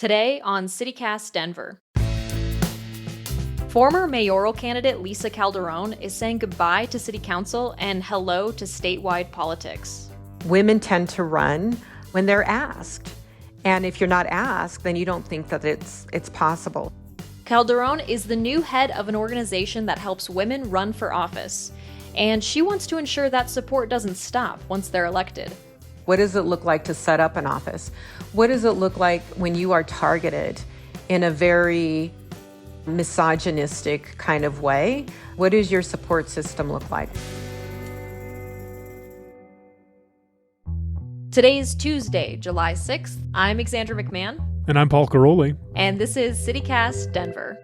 Today on CityCast Denver. Former mayoral candidate Lisa Calderón is saying goodbye to city council and hello to statewide politics. Women tend to run when they're asked. And if you're not asked, then you don't think that it's possible. Calderón is the new head of an organization that helps women run for office. And she wants to ensure that support doesn't stop once they're elected. What does it look like to set up an office? What does it look like when you are targeted in a very misogynistic kind of way? What does your support system look like? Today's Tuesday, July 6th. I'm Alexandra McMahon. And I'm Paul Caroli. And this is CityCast Denver.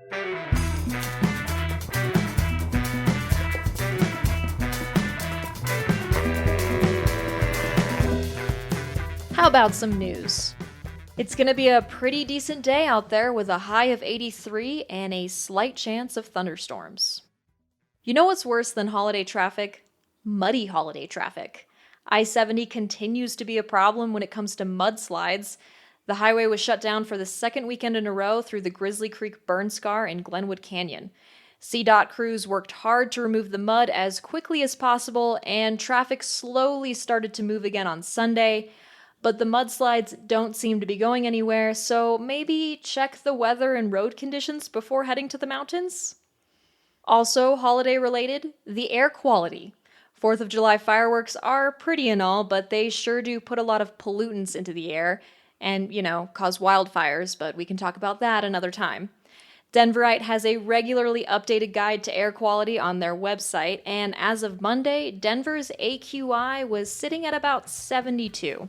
How about some news? It's going to be a pretty decent day out there with a high of 83 and a slight chance of thunderstorms. You know what's worse than holiday traffic? Muddy holiday traffic. I-70 continues to be a problem when it comes to mudslides. The highway was shut down for the second weekend in a row through the Grizzly Creek burn scar in Glenwood Canyon. CDOT crews worked hard to remove the mud as quickly as possible, and traffic slowly started to move again on Sunday. But the mudslides don't seem to be going anywhere, so maybe check the weather and road conditions before heading to the mountains. Also, holiday-related, the air quality. 4th of July fireworks are pretty and all, but they sure do put a lot of pollutants into the air and, cause wildfires, but we can talk about that another time. Denverite has a regularly updated guide to air quality on their website, and as of Monday, Denver's AQI was sitting at about 72.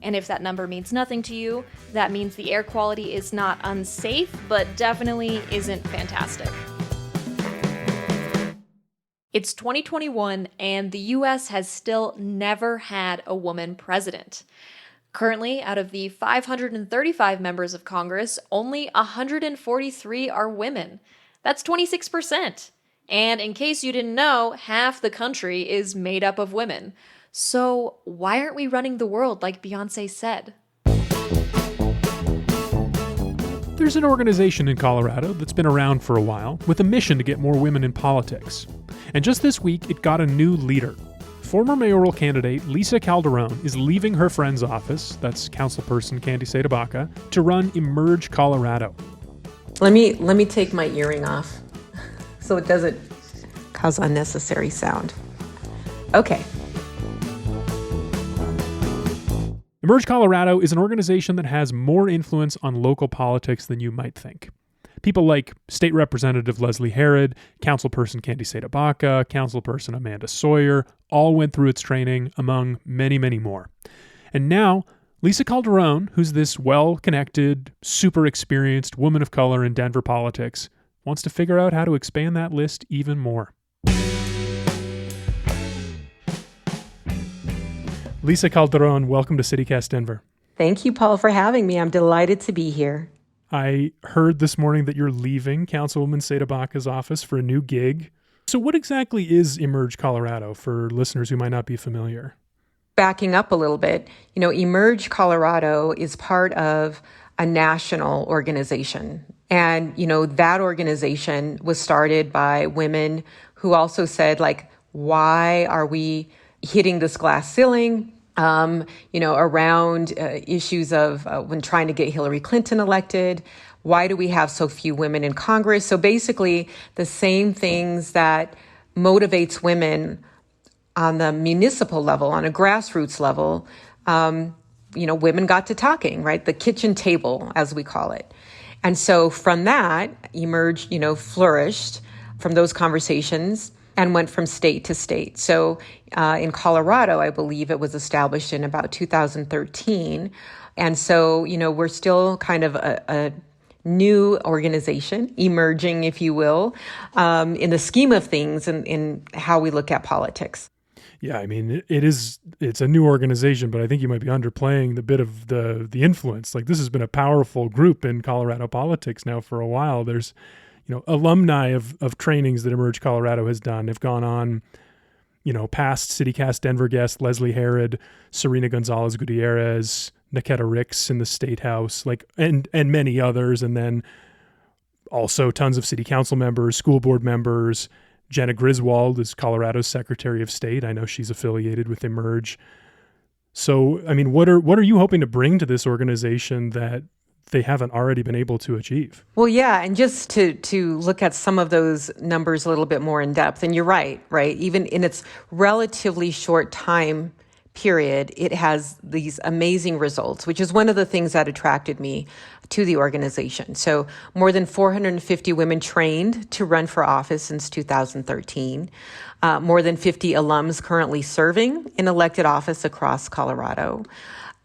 And if that number means nothing to you, that means the air quality is not unsafe, but definitely isn't fantastic. It's 2021, and the US has still never had a woman president. Currently, out of the 535 members of Congress, only 143 are women. That's 26%. And in case you didn't know, half the country is made up of women. So why aren't we running the world like Beyoncé said? There's an organization in Colorado that's been around for a while with a mission to get more women in politics. And just this week, it got a new leader. Former mayoral candidate Lisa Calderón is leaving her friend's office, that's councilperson Candy Tabaka, to run Emerge Colorado. Let me take my earring off so it doesn't cause unnecessary sound. Okay. Emerge Colorado is an organization that has more influence on local politics than you might think. People like State Representative Leslie Herod, Councilperson Candy Tabaka, Councilperson Amanda Sawyer, all went through its training, among many, many more. And now, Lisa Calderón, who's this well-connected, super experienced woman of color in Denver politics, wants to figure out how to expand that list even more. Lisa Calderón, welcome to CityCast Denver. Thank you, Paul, for having me. I'm delighted to be here. I heard this morning that you're leaving Councilwoman Tabaka's office for a new gig. So what exactly is Emerge Colorado for listeners who might not be familiar? Backing up a little bit, Emerge Colorado is part of a national organization. And, that organization was started by women who also said, why are we hitting this glass ceiling, around issues of when trying to get Hillary Clinton elected. Why do we have so few women in Congress? So basically the same things that motivates women on the municipal level, on a grassroots level, women got to talking, right? The kitchen table, as we call it. And so from that, Emerge, flourished from those conversations and went from state to state. So in Colorado, I believe it was established in about 2013. And so, we're still kind of a new organization, emerging, if you will, in the scheme of things and in how we look at politics. Yeah, I mean, it's a new organization, but I think you might be underplaying the bit of the influence. This has been a powerful group in Colorado politics now for a while. There's alumni of trainings that Emerge Colorado has done have gone on, past CityCast Denver guest Leslie Herod, Serena Gonzalez Gutierrez, Niketa Ricks in the State House, and many others. And then also tons of city council members, school board members. Jenna Griswold is Colorado's Secretary of State. I know she's affiliated with Emerge. So, I mean, what are you hoping to bring to this organization that they haven't already been able to achieve? Well, yeah, and just to look at some of those numbers a little bit more in depth, and you're right? Even in its relatively short time period, it has these amazing results, which is one of the things that attracted me to the organization. So more than 450 women trained to run for office since 2013. More than 50 alums currently serving in elected office across Colorado.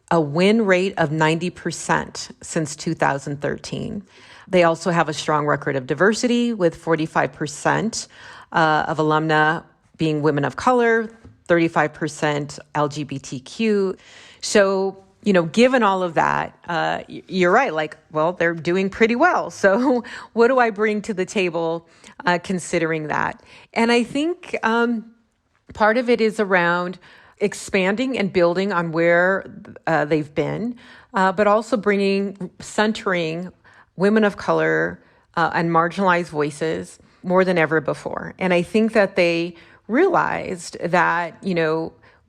A win rate of 90% since 2013. They also have a strong record of diversity, with 45% of alumna being women of color, 35% LGBTQ. So, given all of that, you're right. They're doing pretty well. So what do I bring to the table considering that? And I think part of it is around expanding and building on where they've been, but also centering women of color and marginalized voices more than ever before. And I think that they realized that,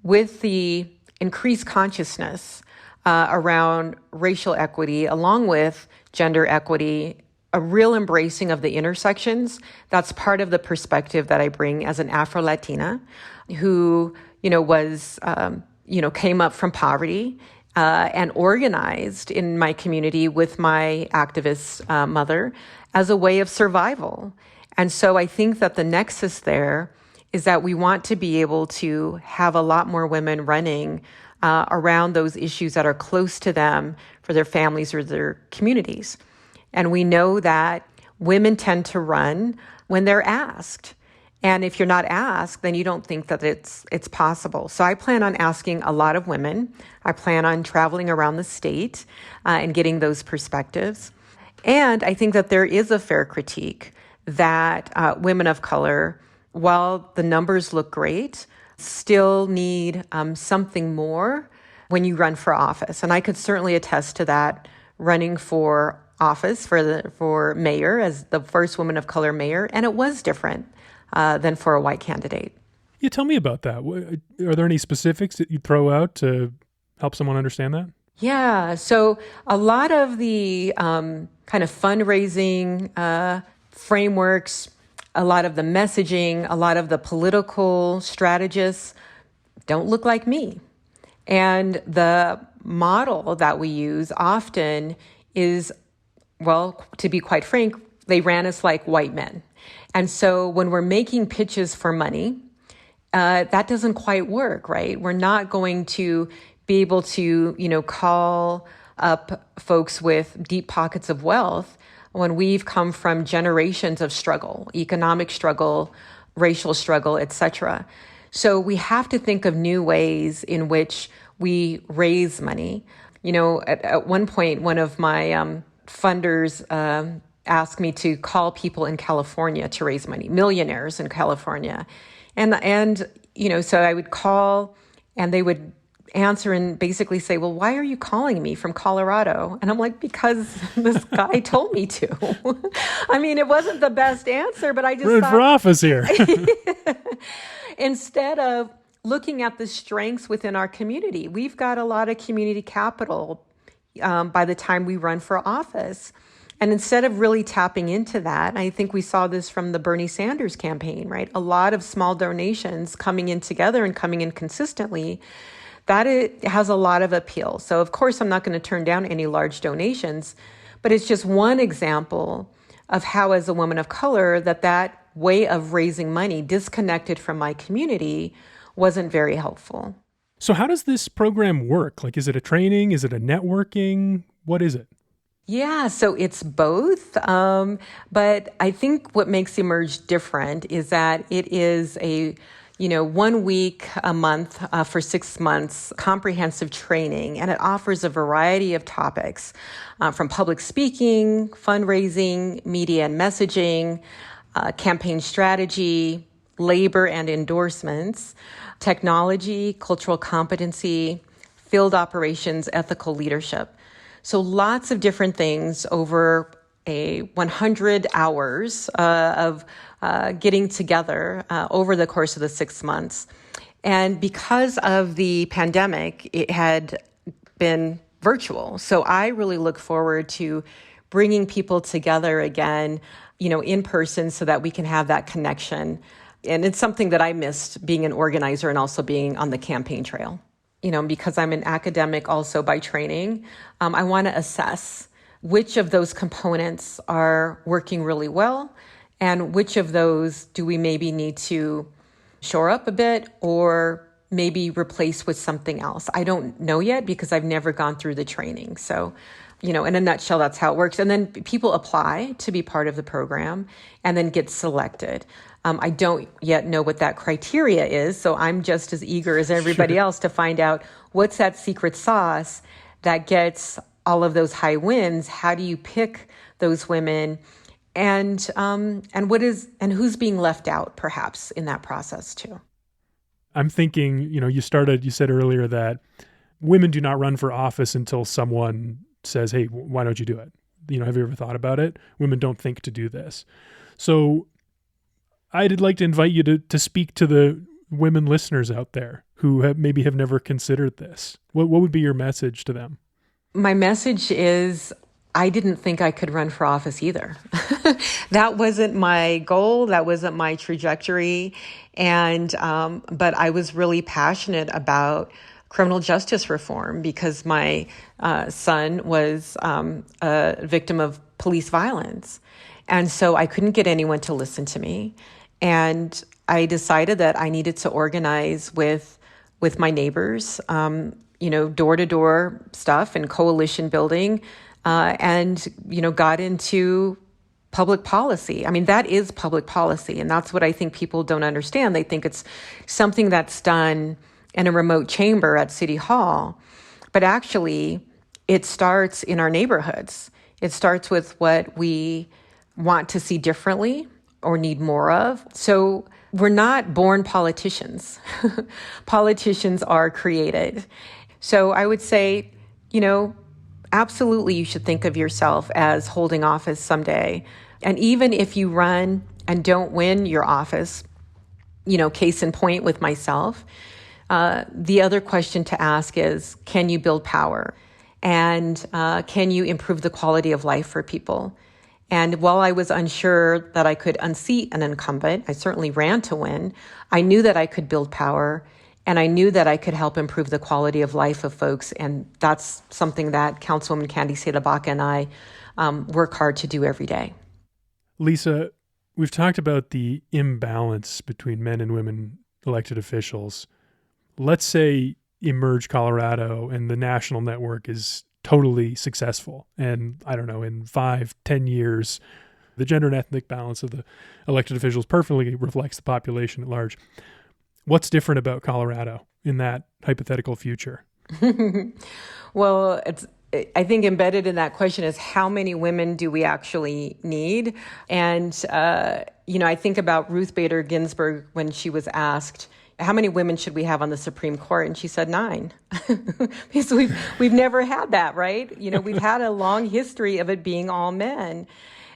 with the increased consciousness around racial equity, along with gender equity, a real embracing of the intersections, that's part of the perspective that I bring as an Afro-Latina who, came up from poverty and organized in my community with my activist mother as a way of survival. And so I think that the nexus there is that we want to be able to have a lot more women running around those issues that are close to them for their families or their communities. And we know that women tend to run when they're asked. And if you're not asked, then you don't think that it's possible. So I plan on asking a lot of women. I plan on traveling around the state and getting those perspectives. And I think that there is a fair critique that women of color, while the numbers look great, still need something more when you run for office. And I could certainly attest to that running for office for mayor as the first woman of color mayor. And it was different than for a white candidate. Yeah, tell me about that. Are there any specifics that you throw out to help someone understand that? Yeah, so a lot of the kind of fundraising frameworks, a lot of the messaging, a lot of the political strategists don't look like me. And the model that we use often is, well, to be quite frank, they ran us like white men. And so when we're making pitches for money, that doesn't quite work, right? We're not going to be able to, call up folks with deep pockets of wealth when we've come from generations of struggle, economic struggle, racial struggle, etc. So we have to think of new ways in which we raise money. At one point, one of my funders asked me to call people in California to raise money, millionaires in California. And so I would call and they would answer and basically say, well, why are you calling me from Colorado? And I'm like, because this guy told me to. I mean, it wasn't the best answer, but I just Run for office here. Instead of looking at the strengths within our community, we've got a lot of community capital by the time we run for office. And instead of really tapping into that, I think we saw this from the Bernie Sanders campaign, right? A lot of small donations coming in together and coming in consistently, that it has a lot of appeal. So of course, I'm not going to turn down any large donations, but it's just one example of how, as a woman of color, that way of raising money disconnected from my community wasn't very helpful. So how does this program work? Is it a training? Is it a networking? What is it? Yeah, so it's both. But I think what makes Emerge different is that it is a 1 week a month for 6 months comprehensive training, and it offers a variety of topics from public speaking, fundraising, media and messaging, campaign strategy, labor and endorsements, technology, cultural competency, field operations, ethical leadership. So lots of different things over a 100 hours of getting together over the course of the 6 months. And because of the pandemic, it had been virtual. So I really look forward to bringing people together again, in person so that we can have that connection. And it's something that I missed being an organizer and also being on the campaign trail. Because I'm an academic also by training, I want to assess which of those components are working really well and which of those do we maybe need to shore up a bit or maybe replace with something else. I don't know yet because I've never gone through the training. So, in a nutshell, that's how it works. And then people apply to be part of the program and then get selected. I don't yet know what that criteria is, so I'm just as eager as everybody else to find out what's that secret sauce that gets all of those high wins. How do you pick those women, and who's being left out, perhaps, in that process too? I'm thinking, you said earlier that women do not run for office until someone says, "Hey, why don't you do it?" Have you ever thought about it? Women don't think to do this, so I'd like to invite you to speak to the women listeners out there who have never considered this. What would be your message to them? My message is I didn't think I could run for office either. That wasn't my goal. That wasn't my trajectory. But I was really passionate about criminal justice reform because my son was a victim of police violence. And so I couldn't get anyone to listen to me. And I decided that I needed to organize with my neighbors, door-to-door stuff and coalition building, and got into public policy. I mean, that is public policy, and that's what I think people don't understand. They think it's something that's done in a remote chamber at City Hall, but actually, it starts in our neighborhoods. It starts with what we want to see differently or need more of. So we're not born politicians. Politicians are created. So I would say, absolutely you should think of yourself as holding office someday. And even if you run and don't win your office, case in point with myself, the other question to ask is, can you build power? And can you improve the quality of life for people? And while I was unsure that I could unseat an incumbent, I certainly ran to win. I knew that I could build power, and I knew that I could help improve the quality of life of folks. And that's something that Councilwoman Candy Sedabaca and I work hard to do every day. Lisa, we've talked about the imbalance between men and women elected officials. Let's say Emerge Colorado and the national network is totally successful. And I don't know, in 5-10 years, the gender and ethnic balance of the elected officials perfectly reflects the population at large. What's different about Colorado in that hypothetical future? Well, I think embedded in that question is how many women do we actually need? And, I think about Ruth Bader Ginsburg when she was asked, how many women should we have on the Supreme Court? And she said 9. Because we've never had that, right? We've had a long history of it being all men.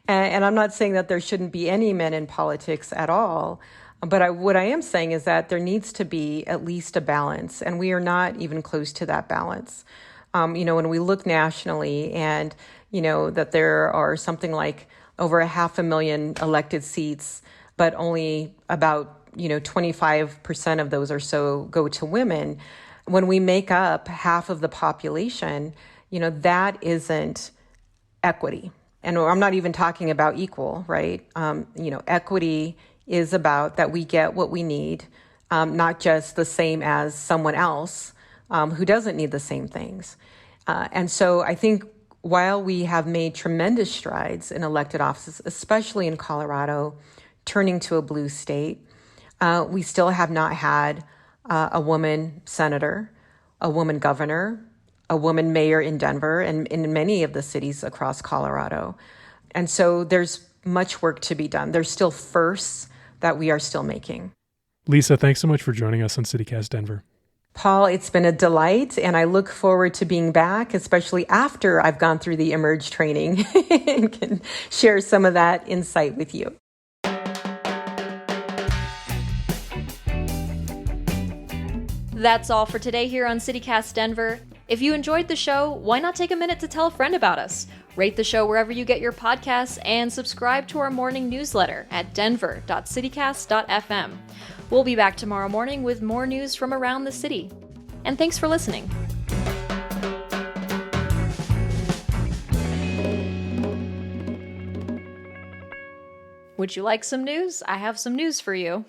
And I'm not saying that there shouldn't be any men in politics at all. But what I am saying is that there needs to be at least a balance. And we are not even close to that balance. When we look nationally and, that there are something like over 500,000 elected seats, but only about 25% of those or so go to women. When we make up half of the population, that isn't equity. And I'm not even talking about equal, right? Equity is about that we get what we need, not just the same as someone else who doesn't need the same things. And so I think while we have made tremendous strides in elected offices, especially in Colorado, turning to a blue state, we still have not had a woman senator, a woman governor, a woman mayor in Denver, and in many of the cities across Colorado. And so there's much work to be done. There's still firsts that we are still making. Lisa, thanks so much for joining us on CityCast Denver. Paul, it's been a delight, and I look forward to being back, especially after I've gone through the Emerge training and can share some of that insight with you. That's all for today here on CityCast Denver. If you enjoyed the show, why not take a minute to tell a friend about us? Rate the show wherever you get your podcasts and subscribe to our morning newsletter at denver.citycast.fm. We'll be back tomorrow morning with more news from around the city. And thanks for listening. Would you like some news? I have some news for you.